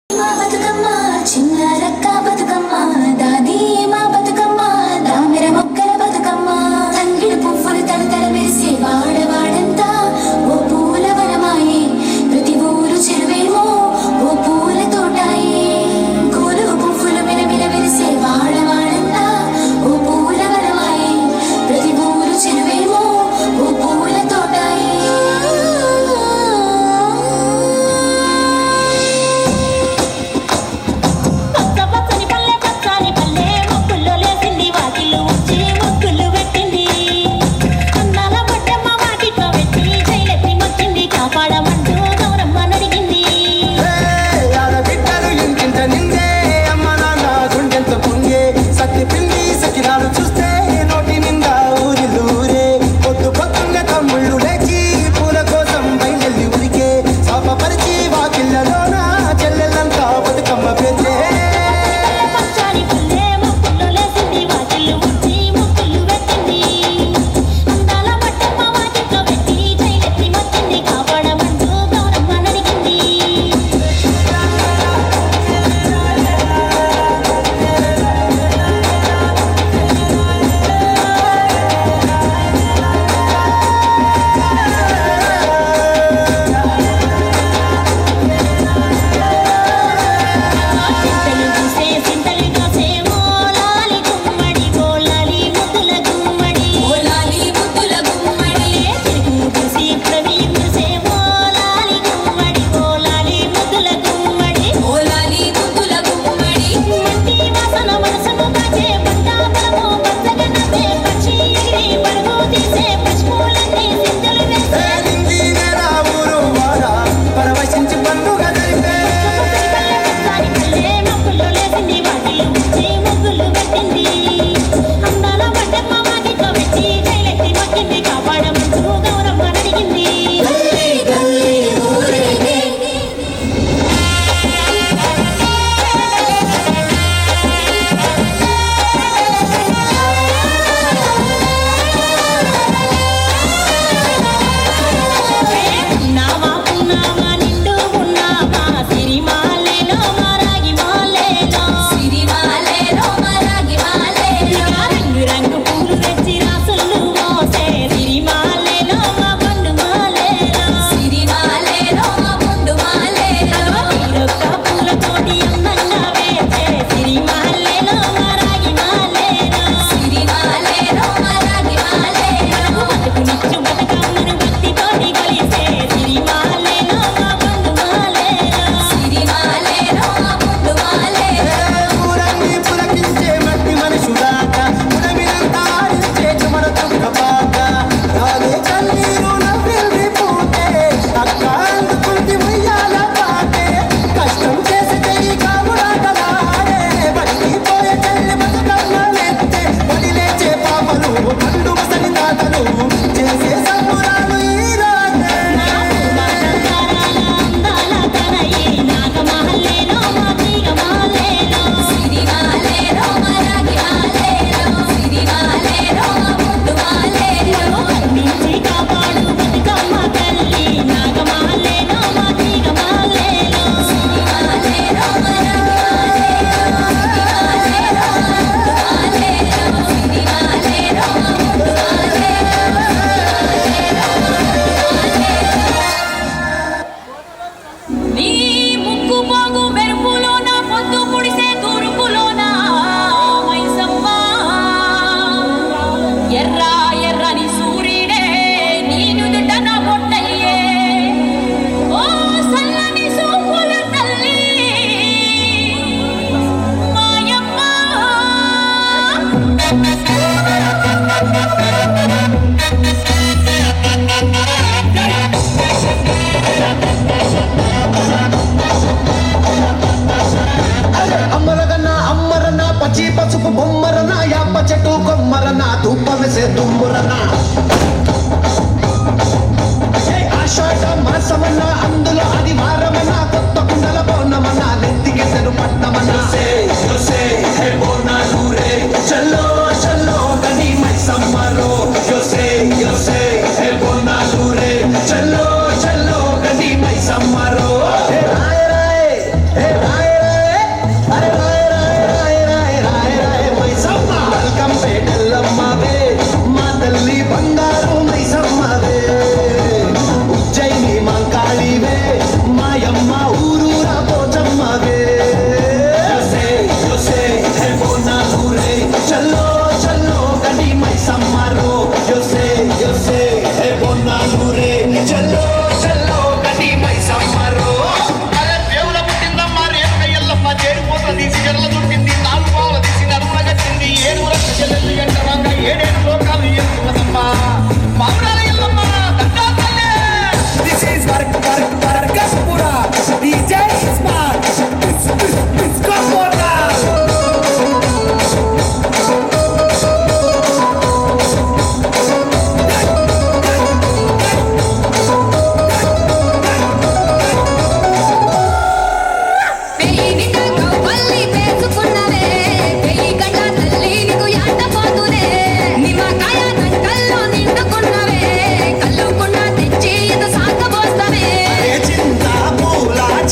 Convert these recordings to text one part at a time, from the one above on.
మా బతుకమ్మ చిన్నారక్క బతుకమ్మ దాది మా బతుకమ్మ దామెర మొక్కల బతుకమ్మ తంగిడి పువ్వులు తడతడ మెరిసే వాడవాడంతా ఓ పూల వనమాయే ప్రతి ఊరు చెరువేమో ఓ పూల తోటాయే గోలు పువ్వులు మిలమిల మెరిసే వాడవాడంతా ఓ పూల వనమాయే ప్రతి ఊరు చెరువేమో ఓ పూల తోటాయే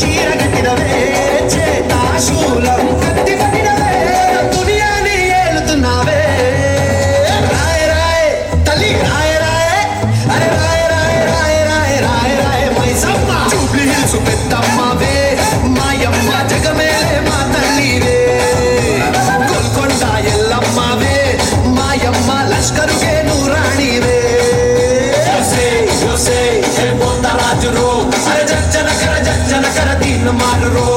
చీర కట్టినవే చేతాశూలం కత్తి పట్టినవే దునియాని ఏలుతున్నావే రాయ రాయ తల్లి రాయ రాయ అరే రాయ రాయ రాయ రాయ రాయ రాయ మైసమ్మ జూబ్లీ హిల్స్ పెద్దమ్మవే మాయమ్మ జగమేలే మా తల్లివే గోల్కొండ ఎల్లమ్మవే మాయమ్మ లష్కరుగే నూరాణివే యోసే హే బొందరాజురో అరే జజ్జన కర దీన్ మారురో